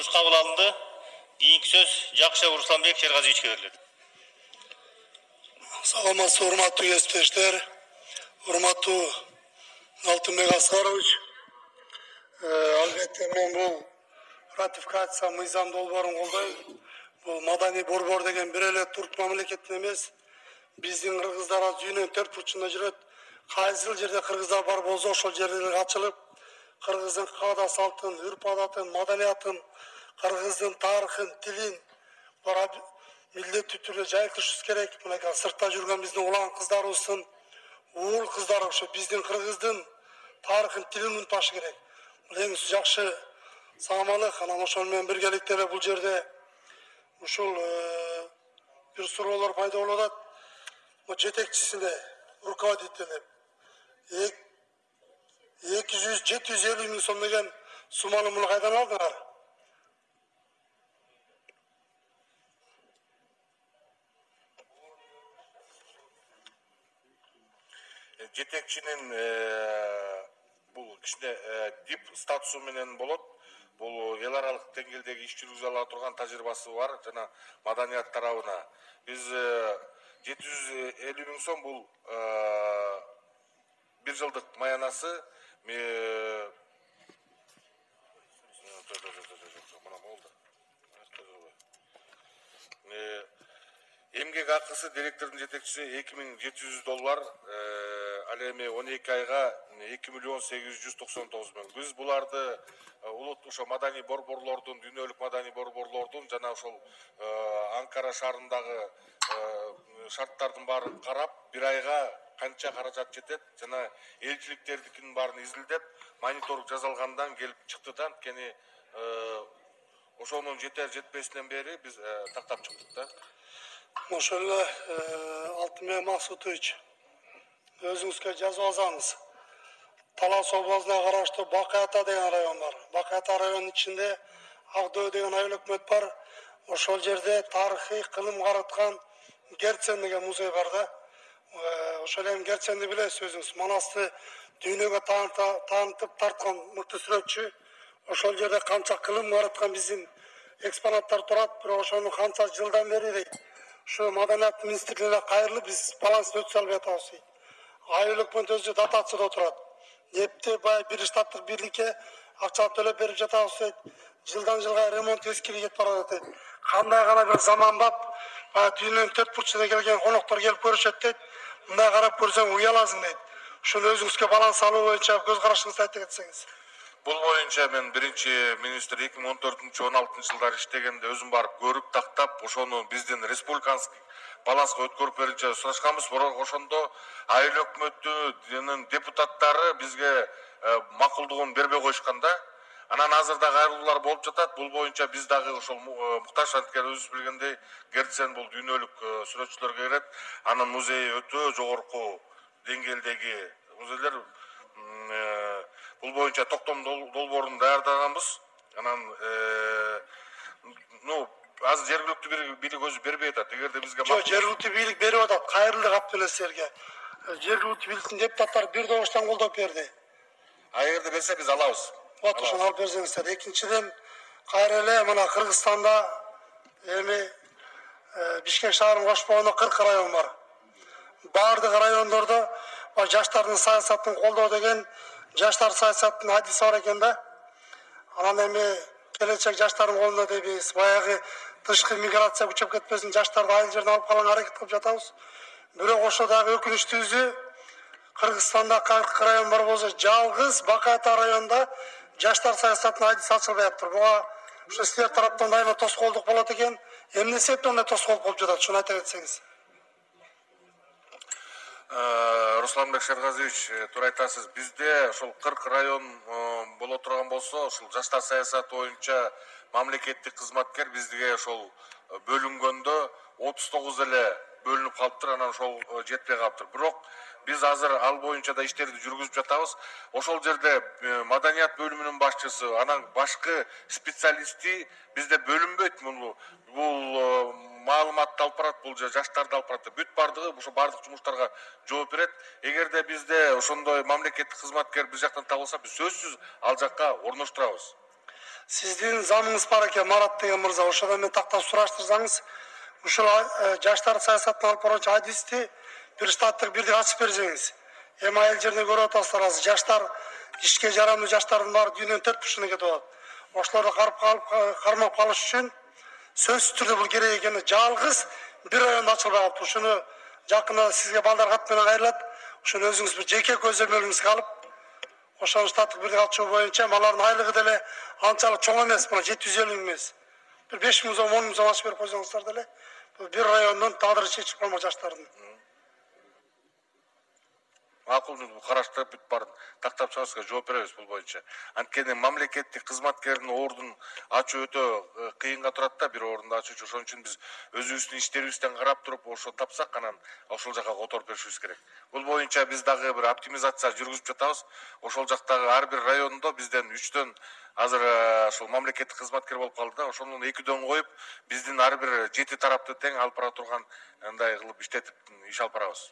Ұсыныс қабыл алынды. Кейінгі сөз Жақшев Русланбек Шерғазиевичке беріледі. Саламатсыз, урматтуу кесиптештер, урматтуу Алтынбек Аскарович. Албетте мен бул ратификация мыйзам долбоорун колдойм. Бул маданий борбор деген бир эле турк мамлекеттин эмес, биздин кыргыздар дүйнөнүн 4 бурчунда жүрөт. Кайсы жерде кыргыздар бар болсо ошол жерлер ачылып, кыргыздын каада салтын, үрп адатын, маданиятын, кыргыздын тарыхын, тилин милдеттүү түрдө жайылтышыбыз керек. Мынакей сыртта жүргөн биздин улан кыздарыбыздын, уул кыздары ошо биздин кыргыздын тарыхын, тилин унутпашы керек. Бул эң жакшы саамалык. Анан ошол менен биргеликте эле бул жерде ушул бир суроолор пайда болуп атат. Жетекчисине, руководителине 750 миң сом деген сумманы муну кайдан алдыңар? Жетекчинин бул кичине дип статусу менен болот. Бул эл аралык деңгээлдеги иш жүргүзө ала турган тажрыйбасы бар жана маданият тарабына. Биз 750 миң сом бул бир жылдык маянасы. Эмгек акысы директордун жетекчиси $2700, ал эми 12 айга 2.899 миң. Биз буларды улут ошо маданий борборлордун, дүйнөлүк маданий борборлордун жана ошол Анкара шаарындагы шарттардын баарын карап, бир айга канча каражат жетет жана элчиликтердикинин баарын изилдеп, мониторинг жасалгандан келип чыкты да, анткени ошонун жетер жетпесинен бери биз тактап чыктык да. Ошол эле Алтынбек Максутович, өзүңүзгө жазып алсаңыз. Талас областына караштуу Бакай-Ата деген район бар. Бакай-Ата районунун ичинде Ак-Дөө деген айыл өкмөт бар. Ошол жерде тарыхый кылым караткан Герцен деген музей бар да. Ошол эми Герценди билесиз өзүңүз. Манасты дүйнөгө таанытып тарткан мыкты сүрөтчү. Ошол жерде канча кылым караткан биздин экспонаттар турат, бирок ошону канча жылдан бери дейт. Şu Madaniyat Ministrliğine kayırılıp biz balans ötüsü alıp yatağız deyip. Ayıl hükümet özü datatsıda oturat. Nepti bay bir iştatlık birlikte akça töle berip yatağız deyip. Жылдан жылға ремонт ескili кетіп барады deyip. Қандай ғана bir zaman bap, düğünün 4 burçuna kelген қонақтар келіп көрішет deyip. Мындай қарап көрсең уяласың deyip. Şunu özünüzге баланс алу бойынша көз қарашыңызды айтып кетсеңіз. Бул боюнча мен биринчи министр 2014-16 жылдары иштегенде өзүм барып көрүп тактап, ошону биздин республиканский баланска өткөрүп берүүчү сурашканбыз. Бирок ошондо айыл өкмөтүнүн депутаттары бизге макулдугун бербей коюшкан да. Анан азырда кайрылуулар болуп жатат. Бул боюнча биз дагы ошол муктаж, анткени өзүбүз билгендей Герцен бул дүйнөлүк сүрөтчүлөргө кирет. Анын музейи өтө жогорку деңгээлдеги музейлер. Бул боюнча токтом долбоорун даярдаганбыз. Анан азыр жергиликтүү бийлик өзү бербей атат. Эгерде бизге жок, жергиликтүү бийлик берип атат. Кайрылдык Абдулесерге. Жергиликтүү бийликтин депутаттары бир добуштан колдоп берди. Эгерде берсе биз алабыз. Вот ошону алып берсеңиздер. Экинчиден кайра эле мына Кыргызстанда эми Бишкек шаарынын кошпогондо 40 район бар. Бардык райондордо жаштардын саясатын колдоо деген жаштар саясаттын адиси бар экен да. Анан эми келечек жаштардын колунда дейбиз. Баягы тышкы миграция күчөп кетпесин, жаштарды айыл жерден алып калган аракет кылып жатабыз. Бирок ошо дагы өкүнүчтүүсү, Кыргызстанда 40 район бар болсо, жалгыз Бакай-Ата районунда жаштар саясатынын адиси ачылбай атыптыр. Буга ушу силер тараптан дайыма тоскоолдук болот экен. Эмне себептен ондай тоскоолдук болуп жатат? Шуну айта кетсеңиз. Русланбек Шерғазиевич, туура айтасыз. Бизде ошол 40 район боло турган болсо, ошол жаштар саясаты боюнча мамлекеттик кызматкер бизге ошол бөлүнгөндө 39 эле бөлүнүп калыптыр, анан ошол жетпей калыптыр. Бирок биз азыр ал боюнча да иштерди жүргүзүп жатабыз. Ошол жерде маданият бөлүмүнүн башчысы, анан башкы специалисти бизде бөлүнбөйт. Бул маалыматты алып барат, бул жаштарды алып барат. Бүт бардыгы ошо бардык жумуштарга жооп берет. Эгерде бизде ошондой мамлекеттик кызматкер биз жактан табылса, биз сөзсүз ал жакка орноштурабыз. Сиздин замыңыз бар экен, Марат деген мырза. Ошодан мен тактап сураштырсаңыз, ушул жаштар саясатын алып баруучу адисти бир штаттык бирдик ачып берсеңиз. Эми айыл жеринде көрүп атасыздар, азыр жаштар, ишке жарамдуу жаштардын баары дүйнөнүн 4 бурчуна кетип атат. Ошолорду кармап калыш үчүн сөзсүз түрдө бул керек экени жалгыз бир райондо ачылбай калыптыр. Ушуну жакында сизге балдар кат менен кайрылат. Ошону өзүңүз бир жеке көзөмөлүңүзгө алып, ошону штаттык бирдик ачуу боюнча алардын айлыгы деле анчалык чоң эмес, мына 750 эмес. Бир 5 миң сом, 10 миң сом ачып берип койсоңуздар деле, бир райондун тагдыры чечип калмак жаштардын. Макул караштырып бүт барын тактап чыгышка жооп беребиз бул боюнча. Анткени мамлекеттик кызматкердин ордун ачуу өтө кыйынга турат да, бир орунду ачуучу. Ошон үчүн биз өзүбүздүн иштерибизден карап туруп ошо тапсак, анан ошол жака которуп беришибиз керек. Бул боюнча биз дагы бир оптимизация жүргүзүп жатабыз. Ошол жактагы ар бир райондо бизден 3дөн азыр ошол мамлекеттик кызматкер болуп калды да, ошонун 2дөн коюп, биздин ар бир 7 тарапты тең алып бара турган андай кылып иштетип иш алып барабыз.